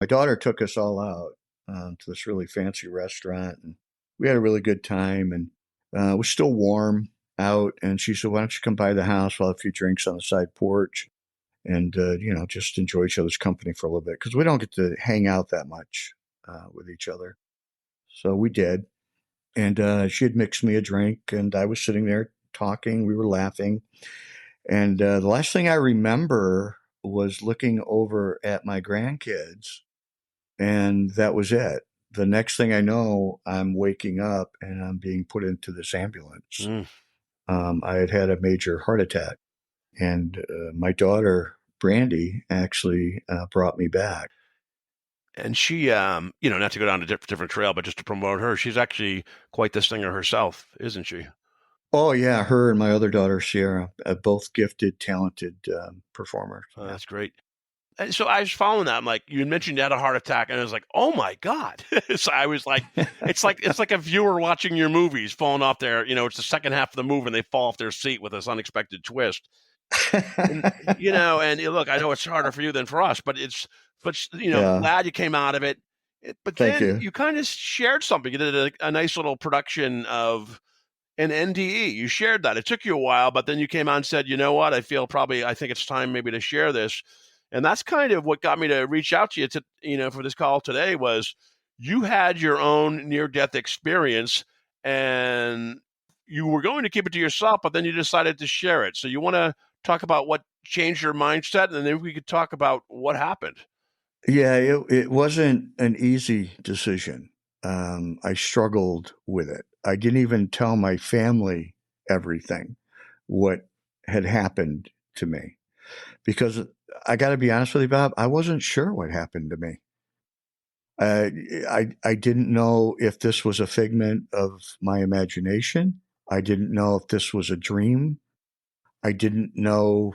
My daughter took us all out to this really fancy restaurant, and we had a really good time. And it was still warm out, and she said, "Why don't you come by the house? We'll have a few drinks on the side porch, and just enjoy each other's company for a little bit because we don't get to hang out that much with each other." So we did, and she had mixed me a drink, and I was sitting there talking. We were laughing, and the last thing I remember was looking over at my grandkids, and that was it. The next thing I know, I'm waking up and I'm being put into this ambulance. Mm. I had had a major heart attack, and my daughter, Brandy, actually brought me back. And she, not to go down a different trail, but just to promote her, she's actually quite the singer herself, isn't she? Oh, yeah, her and my other daughter, Sierra, both gifted, talented performers. Oh, Yeah. that's great. And so I was following that. I'm like, you mentioned you had a heart attack, and I was like, oh my God. So I was like, it's like a viewer watching your movies falling off their, it's the second half of the movie and they fall off their seat with this unexpected twist. And look, I know it's harder for you than for us, but Yeah, glad you came out of it. But thank then you. you kind of shared something. You did a nice little production of an NDE. You shared that. It took you a while, but then you came out and said, you know what? I think it's time maybe to share this. And that's kind of what got me to reach out to you for this call today was you had your own near-death experience and you were going to keep it to yourself, but then you decided to share it. So you want to talk about what changed your mindset, and then we could talk about what happened. Yeah, it wasn't an easy decision. I struggled with it. I didn't even tell my family everything, what had happened to me, because I got to be honest with you, Bob, I wasn't sure what happened to me. Uh, I didn't know if this was a figment of my imagination. I didn't know if this was a dream. I didn't know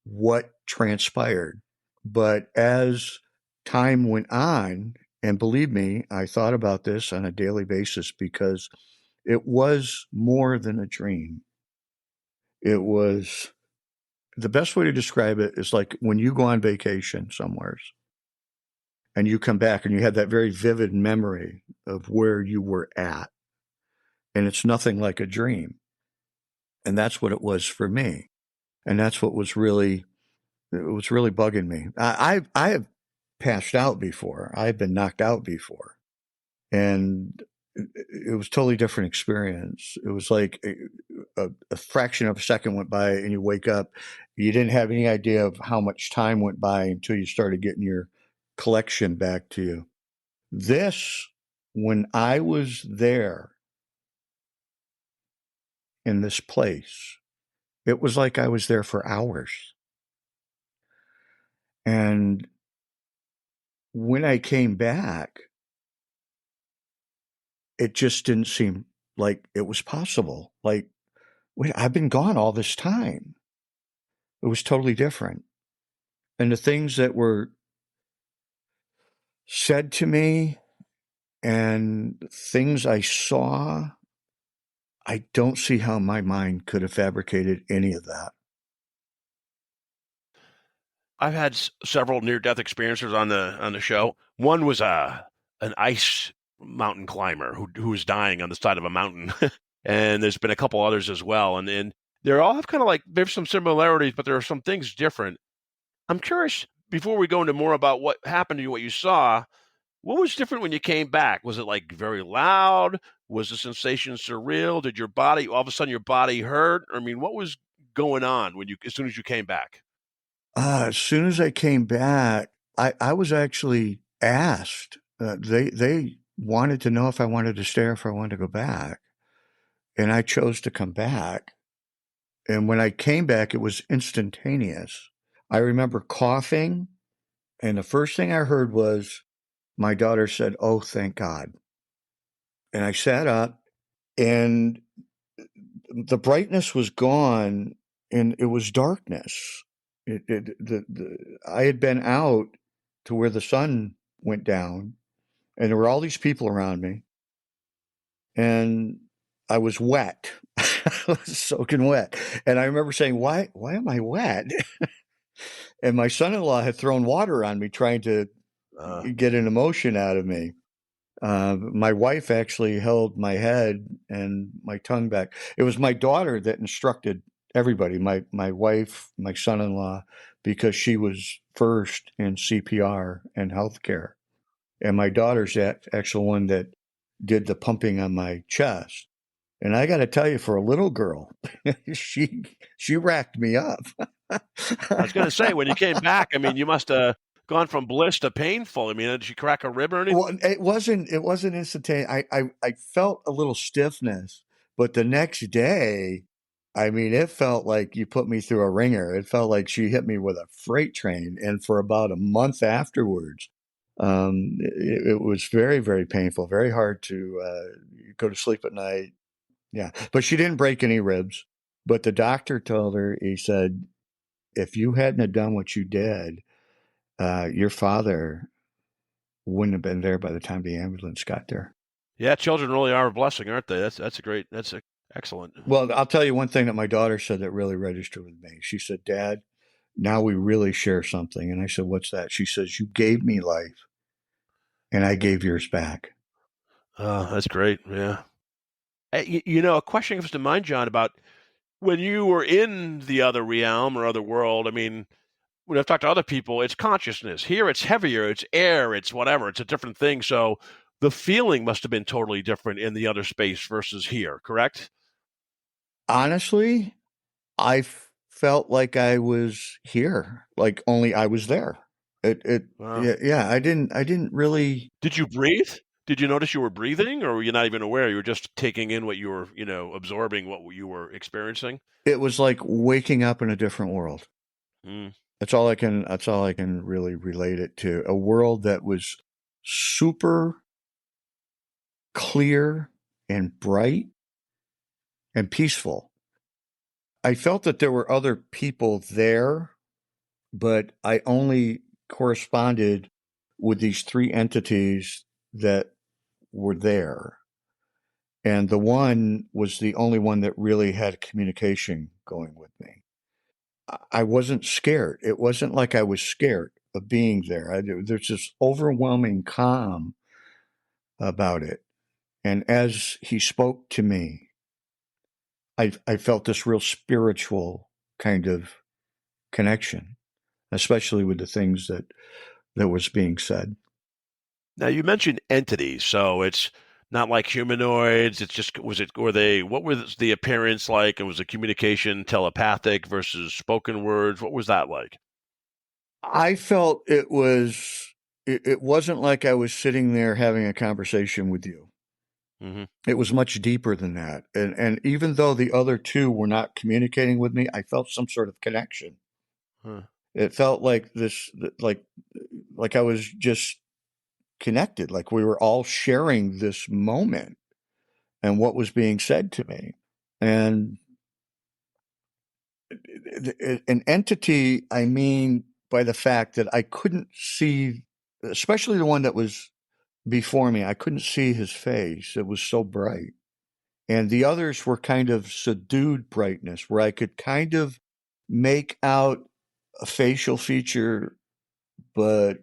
what transpired. But as time went on, and believe me, I thought about this on a daily basis because it was more than a dream. It was the best way to describe it is like when you go on vacation somewhere and you come back and you have that very vivid memory of where you were at, and it's nothing like a dream. And that's what it was for me. And that's what was really it was really bugging me. I have passed out before. I've been knocked out before, and it was a totally different experience. It was like a fraction of a second went by, and you wake up. You didn't have any idea of how much time went by until you started getting your collection back to you. This, when I was there in this place, it was like I was there for hours. And when I came back, it just didn't seem like it was possible. Like, wait, I've been gone all this time. It was totally different. And the things that were said to me and things I saw, I don't see how my mind could have fabricated any of that. I've had several near-death experiences on the show. One was an ice mountain climber who was dying on the side of a mountain, and there's been a couple others as well. And they all have kind of like there's some similarities, but there are some things different. I'm curious before we go into more about what happened to you, what you saw. What was different when you came back? Was it like very loud? Was the sensation surreal? Did your body all of a sudden your body hurt? I mean, what was going on when you as soon as you came back? As soon as I came back, I was actually asked. They wanted to know if I wanted to stay or if I wanted to go back, and I chose to come back. And when I came back, it was instantaneous. I remember coughing, and the first thing I heard was my daughter said, "Oh, thank God." And I sat up, and the brightness was gone, and it was darkness. I had been out to where the sun went down, and there were all these people around me, and I was wet. I was soaking wet. And I remember saying, why am I wet? And my son-in-law had thrown water on me trying to get an emotion out of me. My wife actually held my head and my tongue back. It was my daughter that instructed everybody, my wife, my son-in-law, because she was first in CPR and healthcare. And my daughter's the actual one that did the pumping on my chest. And I got to tell you, for a little girl, she she racked me up. I was going to say, when you came back, I mean, you must have gone from bliss to painful. I mean, did you crack a rib or anything? Well, it wasn't instantaneous. I felt a little stiffness, but the next day, I mean, it felt like you put me through a ringer. It felt like she hit me with a freight train, and for about a month afterwards, it was very, very painful, very hard to go to sleep at night. Yeah, but she didn't break any ribs. But the doctor told her, he said, if you hadn't have done what you did, your father wouldn't have been there by the time the ambulance got there. Yeah, children really are a blessing, aren't they? Excellent. Well, I'll tell you one thing that my daughter said that really registered with me. She said, Dad, now we really share something. And I said, what's that? She says, you gave me life and I gave yours back. That's great. Yeah. A question comes to mind, John, about when you were in the other realm or other world. I mean, when I've talked to other people, it's consciousness. Here, it's heavier, it's air, it's whatever, it's a different thing. So the feeling must have been totally different in the other space versus here, correct? Honestly, felt like I was here, like only I was there. Wow. Yeah, I didn't really, Did you breathe? Did you notice you were breathing, or were you not even aware? You were just taking in what you were, absorbing what you were experiencing? it was like waking up in a different world. Mm. That's all I can really relate it to. A world that was super clear and bright and peaceful. I felt that there were other people there, but I only corresponded with these three entities that were there. And the one was the only one that really had communication going with me. I wasn't scared. It wasn't like I was scared of being there. There's this overwhelming calm about it. And as he spoke to me, I felt this real spiritual kind of connection, especially with the things that was being said. Now you mentioned entities, so it's not like humanoids. It's just what was the appearance like? And was the communication telepathic versus spoken words? What was that like? I felt it wasn't like I was sitting there having a conversation with you. Hmm. It was much deeper than that. And even though the other two were not communicating with me, I felt some sort of connection. Huh. It felt like like I was just connected, like we were all sharing this moment and what was being said to me. And an entity, I mean, by the fact that I couldn't see, especially the one that was before me, I couldn't see his face. It was so bright. And the others were kind of subdued brightness where I could kind of make out a facial feature, but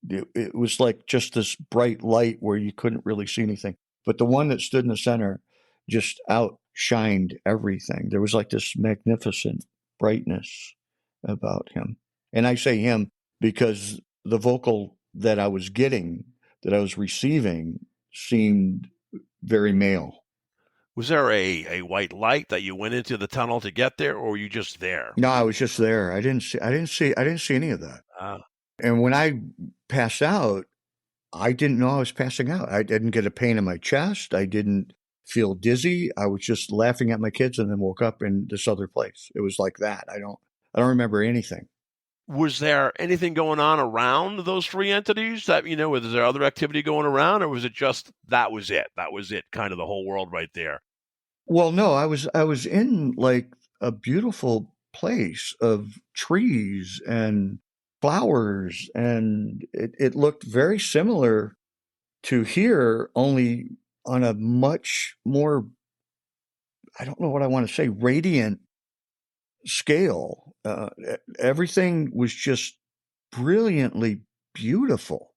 it was like just this bright light where you couldn't really see anything. But the one that stood in the center just outshined everything. There was like this magnificent brightness about him. And I say him because the vocal that I was getting, that I was receiving, seemed very male. Was there a white light that you went into the tunnel to get there, or were you just there? No, I was just there. I didn't see any of that. Uh, And when I passed out, I didn't know I was passing out. I didn't get a pain in my chest. I didn't feel dizzy. I was just laughing at my kids and then woke up in this other place. It was like that. I don't remember anything. was there anything going on around those three entities was there other activity going around, or was it just that was it? That was it, kind of the whole world right there. Well, no, I was in like a beautiful place of trees and flowers and it looked very similar to here, only on a much more, I don't know what I want to say, radiant scale. Everything was just brilliantly beautiful.